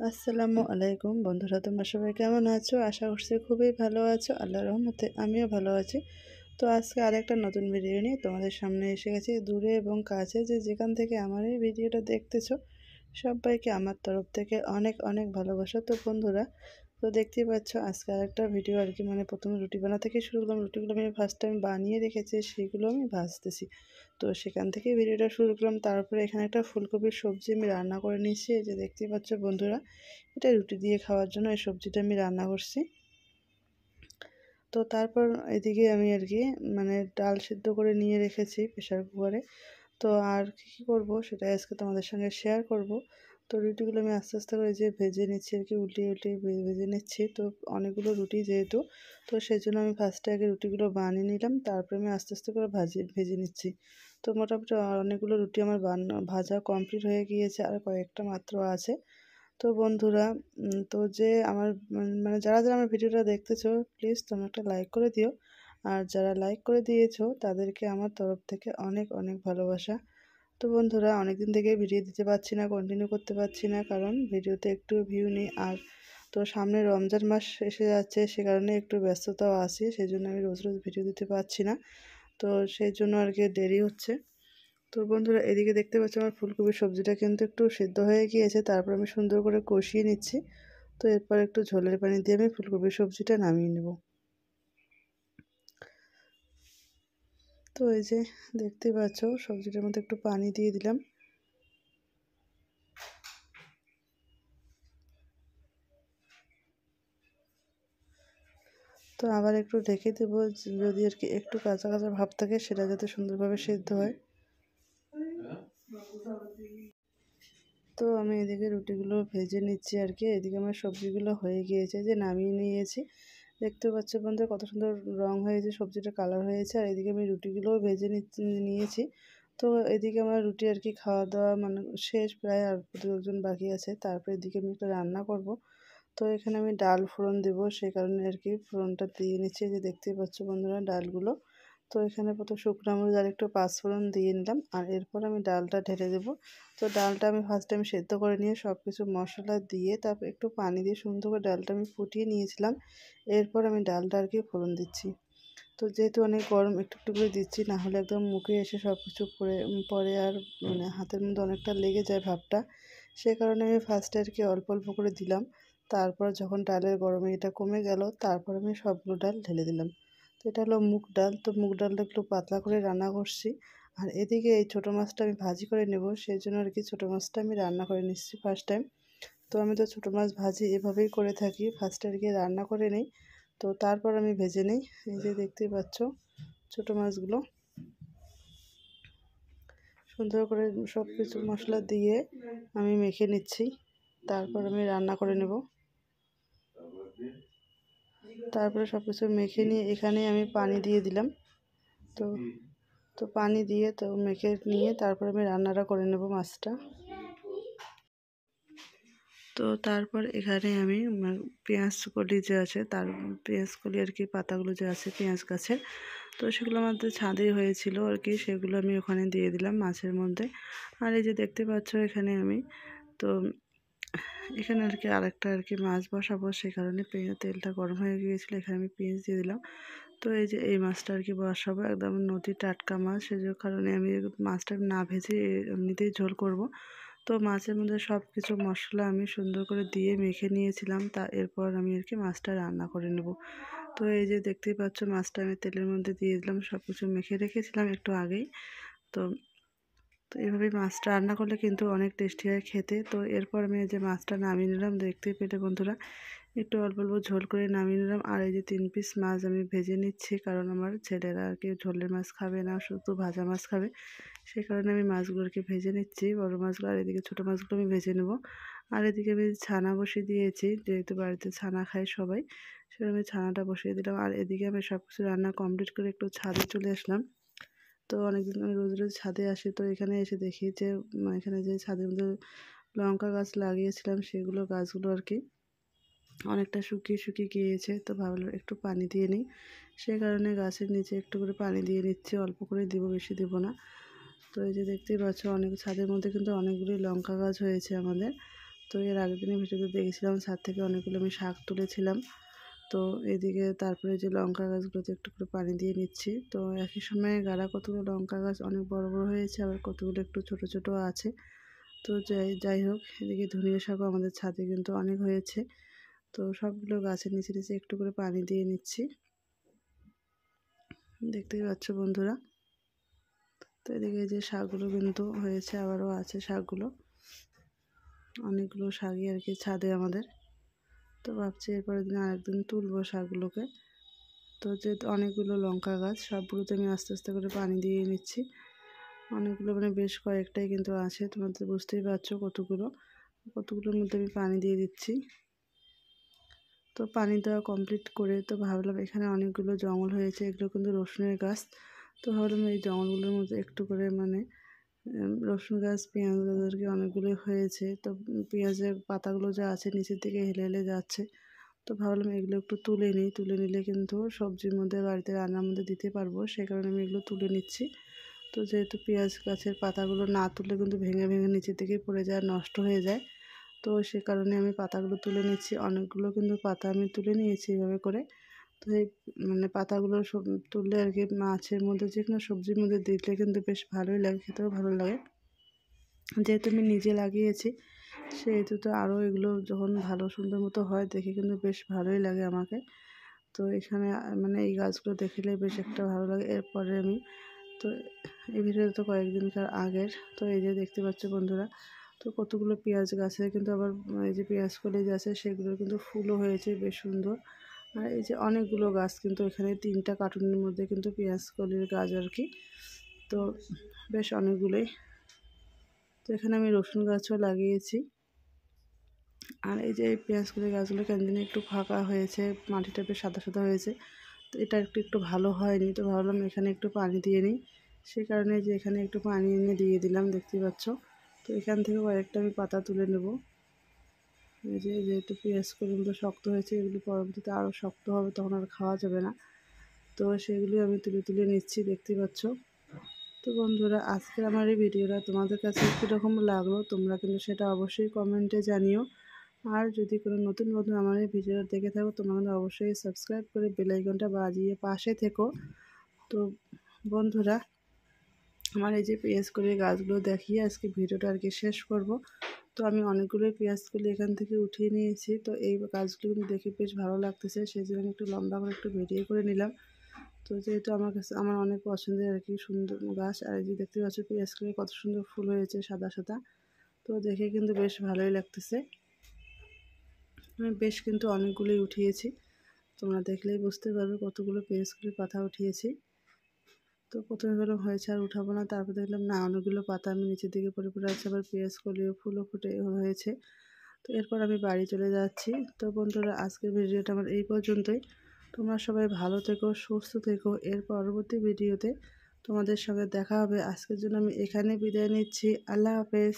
আসসালামু আলাইকুম বন্ধুরা, তোমরা সবাই কেমন আছো? আশা করছি খুবই ভালো আছো। আল্লাহর রহমতে আমিও ভালো আছি। তো আজকে আরেকটা নতুন ভিডিও নিয়ে তোমাদের সামনে এসে গেছি। দূরে এবং কাছে যেখান থেকে আমার এই ভিডিওটা দেখতেছো, সবাইকে আমার তরফ থেকে অনেক অনেক ভালোবাসা। তো বন্ধুরা, তো দেখতেই পাচ্ছ আজকে আরেকটা ভিডিও আর কি, মানে প্রথমে রুটি বানা থেকে শুরু করলাম। রুটিগুলো আমি ফার্স্ট টাইম বানিয়ে রেখেছি, সেগুলো আমি ভাজতেছি। তো সেখান থেকে ভিডিওটা শুরু করলাম। তারপরে এখানে একটা ফুলকপির সবজি আমি রান্না করে নিয়েছি। এই যে দেখতেই পাচ্ছ বন্ধুরা, এটা রুটি দিয়ে খাওয়ার জন্য এই সবজিটা আমি রান্না করছি। তো তারপর এদিকে আমি আর কি মানে ডাল সিদ্ধ করে নিয়ে রেখেছি প্রেশার কুকারে। তো আর কী করবো সেটা আজকে তোমাদের সঙ্গে শেয়ার করব। তো রুটিগুলো আমি আস্তে আস্তে করে যে ভেজে নিচ্ছি আর কি, উল্টিয়ে উল্টিয়ে ভেজে নিচ্ছি। তো অনেকগুলো রুটি যেহেতু, তো সেই জন্য আমি ফার্স্টে আগে রুটিগুলো বানিয়ে নিলাম, তারপরে আমি আস্তে আস্তে করে ভেজে নিচ্ছি। তো মোটামুটি অনেকগুলো রুটি আমার ভাজা কমপ্লিট হয়ে গিয়েছে, আর কয়েকটা মাত্র আছে। তো বন্ধুরা, তো যে আমার মানে যারা যারা আমার ভিডিওটা দেখতেছো, প্লিজ তোমরা একটা লাইক করে দিও। আর যারা লাইক করে দিয়েছো তাদেরকে আমার তরফ থেকে অনেক অনেক ভালোবাসা। তো বন্ধুরা, অনেকদিন থেকে ভিডিও দিতে পারছি না, কন্টিনিউ করতে পারছি না, কারণ ভিডিওতে একটু ভিউ নেই। আর তো সামনে রমজান মাস এসে যাচ্ছে, সে কারণে একটু ব্যস্ততাও আছে, সেই জন্য আমি রোজ রোজ ভিডিও দিতে পারছি না। তো সেই জন্য আর কি দেরি হচ্ছে। তো বন্ধুরা, এদিকে দেখতে পাচ্ছি আমার ফুলকপির সবজিটা কিন্তু একটু সিদ্ধ হয়ে গিয়েছে। তারপর আমি সুন্দর করে কষিয়ে নিচ্ছি। তো এরপর একটু ঝোলের পানি দিয়ে আমি ফুলকপির সবজিটা নামিয়ে নেব। তো এই যে দেখতে পাচ্ছ সবজিটার মধ্যে একটু পানি দিয়ে দিলাম। তো আবার একটু ঢেকে দেবো, যদি আর কি একটু কাঁচা কাঁচা ভাব থাকে সেটা যাতে সুন্দরভাবে সিদ্ধ হয়। তো আমি এদিকে রুটিগুলো ভেজে নিচ্ছি আর কি। এদিকে আমার সবজিগুলো হয়ে গিয়েছে, যে নামিয়ে নিয়েছি। দেখতে পাচ্ছ বন্ধুরা কত সুন্দর রং হয়েছে, সবজিটা কালার হয়েছে। আর এদিকে আমি রুটিগুলোও ভেজে নিয়েছি। তো এদিকে আমার রুটি আর কি খাওয়া দাওয়া মানে শেষ প্রায়, আর দু একজন বাকি আছে। তারপর এদিকে আমি একটা রান্না করব। তো এখানে আমি ডাল ফোড়ন দেবো, সেই কারণে আর কি ফোড়নটা দিয়ে নিচ্ছি। যে দেখতেই পাচ্ছ বন্ধুরা ডালগুলো। তো এখানে প্রথম শুকনো মরিচ আর একটু পাঁচফোড়ন দিয়ে নিলাম, আর এরপর আমি ডালটা ঢেলে দেবো। তো ডালটা আমি ফার্স্ট টাইম সেদ্ধ করে নিয়ে সব কিছু মশলা দিয়ে তারপর একটু পানি দিয়ে সুন্দর করে ডালটা আমি ফুটিয়ে নিয়েছিলাম। এরপর আমি ডালটা আর কি ফোড়ন দিচ্ছি। তো যেহেতু অনেক গরম, একটু একটু করে দিচ্ছি, না হলে একদম মুখে এসে সব কিছু পরে আর মানে হাতের মধ্যে অনেকটা লেগে যায় ভাবটা। সে কারণে আমি ফার্স্টে আর কি অল্প অল্প করে দিলাম। তারপর যখন ডালের গরমে এটা কমে গেল, তারপর আমি সবগুলো ডাল ঢেলে দিলাম। তো এটা হলো মুগ ডাল। তো মুগ ডালটা একটু পাতলা করে রান্না করছি। আর এদিকে এই ছোটো মাছটা আমি ভাজি করে নেব, সেই জন্য আর কি ছোটো মাছটা আমি রান্না করে নিচ্ছি ফার্স্ট টাইম। তো আমি তো ছোটো মাছ ভাজি এভাবেই করে থাকি, ফার্স্টে আর কি রান্না করে নিই, তো তারপর আমি ভেজে নিই। এই যে দেখতেই পাচ্ছ ছোটো মাছগুলো সুন্দর করে সব কিছু মশলা দিয়ে আমি মেখে নিচ্ছি। তারপর আমি রান্না করে নেব। তারপরে সব কিছু মেখে নিয়ে এখানে আমি পানি দিয়ে দিলাম। তো তো পানি দিয়ে তো মেখে নিয়ে তারপর আমি রান্নাটা করে নেব মাছটা। তো তারপর এখানে আমি পেঁয়াজ কলি যে আছে, তার পেঁয়াজ কলি আর কি পাতাগুলো যে আছে পেঁয়াজ গাছের, তো সেগুলো আমাদের ছাদেই হয়েছিল আর কি, সেগুলো আমি ওখানে দিয়ে দিলাম মাছের মধ্যে। আর এই যে দেখতে পাচ্ছ এখানে আমি তো এখানে আর কি আরেকটা আর কি মাছ বসাবো, সেই কারণে তেলটা গরম হয়ে গিয়েছিলো, এখানে আমি পেঁয়াজ দিয়ে দিলাম। তো এই যে এই মাছটা আর কি বসাবো, একদম নদীর টাটকা মাছ, সেই কারণে আমি মাছটা না ভেজে এমনিতেই ঝোল করব। তো মাছের মধ্যে সব কিছু মশলা আমি সুন্দর করে দিয়ে মেখে নিয়েছিলাম। এরপর আমি আর কি মাছটা রান্না করে নেব। তো এই যে দেখতেই পাচ্ছ মাছটা আমি তেলের মধ্যে দিয়ে দিলাম, সব কিছু মেখে রেখেছিলাম একটু আগেই। তো তো এভাবেই মাছটা রান্না করলে কিন্তু অনেক টেস্টি হয় খেতে। তো এরপর আমি এই যে মাছটা নামিয়ে নিলাম, দেখতেই পেলে বন্ধুরা একটু অল্প অল্প ঝোল করে নামিয়ে নিলাম। আর এই যে 3 পিস মাছ আমি ভেজে নিচ্ছি, কারণ আমার ছেলেরা আর কি ঝোলের মাছ খাবে না, শুধু ভাজা মাছ খাবে। সেই কারণে আমি মাছগুলোকে ভেজে নিচ্ছি, বড় মাছগুলো, আর এদিকে ছোটো মাছগুলো আমি ভেজে নেব। আর এদিকে আমি ছানা বসিয়ে দিয়েছি, যেহেতু বাড়িতে ছানা খায় সবাই, সেটা আমি ছানাটা বসিয়ে দিলাম। আর এদিকে আমি সব কিছু রান্না কমপ্লিট করে একটু ছাদে চলে আসলাম। তো অনেকদিন আমি রোজ রোজ ছাদে আসি, তো এখানে এসে দেখি যে এখানে যে ছাদের মধ্যে লঙ্কা গাছ লাগিয়েছিলাম, সেগুলো গাছগুলো আর কি অনেকটা শুকিয়ে শুকিয়ে গিয়েছে। তো ভাবলাম একটু পানি দিয়ে নিই, সেই কারণে গাছের নিচে একটু করে পানি দিয়ে নিচ্ছি, অল্প করে দিব, বেশি দেবো না। তো এই যে দেখতেই পাচ্ছ অনেক ছাদের মধ্যে কিন্তু অনেকগুলি লঙ্কা গাছ হয়েছে আমাদের। তো এর আগের দিনের ভিডিওতে দেখেছিলাম ছাদ থেকে অনেকগুলো আমি শাক তুলেছিলাম। তো এদিকে তারপরে যে লঙ্কা গাছগুলোতে একটু করে পানি দিয়ে নিচ্ছি। তো একই সময়ে গাড়া কতগুলো লঙ্কা গাছ অনেক বড় বড় হয়েছে, আবার কতগুলো একটু ছোট ছোট আছে। তো যাই হোক, এদিকে ধনিয়া শাকও আমাদের ছাদে কিন্তু অনেক হয়েছে। তো সবগুলো গাছের নিচে নিচে একটু করে পানি দিয়ে নিচ্ছি, দেখতেই পাচ্ছ বন্ধুরা। তো এদিকে যে শাকগুলো কিন্তু হয়েছে, আবারও আছে শাকগুলো, অনেকগুলো শাকই আর কি ছাদে আমাদের। তো ভাবছি এরপরের দিন আরেকদিন তুলবো শাকগুলোকে। তো যেহেতু অনেকগুলো লঙ্কা গাছ, সবগুলোতে আমি আস্তে আস্তে করে পানি দিয়ে নিচ্ছি। অনেকগুলো মানে বেশ কয়েকটাই কিন্তু আছে, তোমাদের বুঝতেই পারছো কতগুলোর মধ্যে আমি পানি দিয়ে দিচ্ছি। তো পানি দেওয়া কমপ্লিট করে তো ভাবলাম এখানে অনেকগুলো জঙ্গল হয়েছে, এগুলো কিন্তু রসুনের গাছ। তো ভাবলাম এই জঙ্গলগুলোর মধ্যে একটু করে মানে রসুন গাছ, পেঁয়াজ গাছ আর কি অনেকগুলোই হয়েছে। তো পেঁয়াজের পাতাগুলো যা আছে নিচের দিকে হেলে হেলে যাচ্ছে। তো ভাবলাম এগুলো একটু তুলে নিই, তুলে নিলে কিন্তু সবজির মধ্যে বাড়িতে রান্নার মধ্যে দিতে পারবো, সেই কারণে আমি এগুলো তুলে নিচ্ছি। তো যেহেতু পেঁয়াজ গাছের পাতাগুলো না তুললে কিন্তু ভেঙে ভেঙে নিচের দিকে পড়ে যায়, নষ্ট হয়ে যায়। তো সে কারণে আমি পাতাগুলো তুলে নিচ্ছি। অনেকগুলো কিন্তু পাতা আমি তুলে নিয়েছি এভাবে করে। তো এই মানে পাতাগুলো সব তুললে আর কি মাছের মধ্যে যে কোনো সবজির মধ্যে দিলে কিন্তু বেশ ভালোই লাগে, খেতেও ভালো লাগে। যেহেতু আমি নিজে লাগিয়েছি সেহেতু তো আরও এগুলো যখন ভালো সুন্দর মতো হয় দেখে কিন্তু বেশ ভালোই লাগে আমাকে। তো এখানে মানে এই গাছগুলো দেখলে বেশ একটা ভালো লাগে। এরপরে আমি তো এই ভিডিওটা তো কয়েকদিনকার আগের। তো এই যে দেখতে পাচ্ছ বন্ধুরা, তো কতগুলো পেঁয়াজ গাছে কিন্তু আবার এই যে পেঁয়াজ কলি আছে সেগুলো কিন্তু ফুলও হয়েছে বেশ সুন্দর। আর এই যে অনেকগুলো গাছ কিন্তু এখানে 3টা কার্টুনের মধ্যে কিন্তু পেঁয়াজ কলির গাছ আর কি। তো বেশ অনেকগুলোই। তো এখানে আমি রসুন গাছও লাগিয়েছি। আর এই যে পেঁয়াজ কলির গাছগুলো কেন জানি একটু ফাঁকা হয়েছে, মাটিটা বেশ সাদা সাদা হয়েছে। তো এটা একটু ভালো হয়নি, তো ভাবলাম এখানে একটু পানি দিয়ে নিই। সেই কারণে যে এখানে একটু পানি এনে দিয়ে দিলাম, দেখতে পাচ্ছ। তো এখান থেকে কয়েকটা আমি পাতা তুলে নেব। এই যে যেহেতু পেঁয়াজ কলিগুলো শক্ত হয়েছে, এগুলো পরবর্তীতে আরও শক্ত হবে, তখন আর খাওয়া যাবে না। তো সেগুলি আমি তুলে তুলে নিচ্ছি, দেখতে পাচ্ছ। তো বন্ধুরা, আজকের আমার এই ভিডিওটা তোমাদের কাছে কীরকম লাগলো তোমরা কিন্তু সেটা অবশ্যই কমেন্টে জানিও। আর যদি কোনো নতুন বন্ধু আমার এই ভিডিওটা দেখে থাকো, তোমরা কিন্তু অবশ্যই সাবস্ক্রাইব করে বেল আইকনটা বাজিয়ে পাশে থেকো। তো বন্ধুরা, আমার এই যে পেঁয়াজ কলির গাছগুলো দেখিয়ে আজকে ভিডিওটা আর কি শেষ করব। তো আমি অনেকগুলোই পেঁয়াজ কলি এখান থেকে উঠিয়ে নিয়েছি। তো এই গাছগুলো কিন্তু দেখে বেশ ভালো লাগতেছে, সেই জন্য আমি একটু লম্বা করে একটু ভিডিও করে নিলাম। তো যেহেতু আমার কাছে আমার অনেক পছন্দের আর কি সুন্দর গাছ। আর এই যে দেখতে পাচ্ছ পেঁয়াজ কলি কত সুন্দর ফুল হয়েছে সাদা সাদা। তো দেখে কিন্তু বেশ ভালোই লাগতেছে। আমি বেশ কিন্তু অনেকগুলোই উঠিয়েছি, তোমরা দেখলেই বুঝতে পারবে কতগুলো পেঁয়াজ কলির পাতা উঠিয়েছি। তো প্রথমে ভাবলাম হয়েছে আর উঠাবো না, তারপর দেখলাম না, অনেকগুলো পাতা আমি নিচের দিকে পড়ে পড়ে আছে, আবার পেঁয়াজ কলিও ফুলও ফুটে হয়েছে। তো এরপর আমি বাড়ি চলে যাচ্ছি। তো বন্ধুরা, আজকের ভিডিওটা আমার এই পর্যন্তই। তোমরা সবাই ভালো থেকো, সুস্থ থেকো। এর পরবর্তী ভিডিওতে তোমাদের সঙ্গে দেখা হবে। আজকের জন্য আমি এখানে বিদায় নিচ্ছি। আল্লাহ হাফেজ।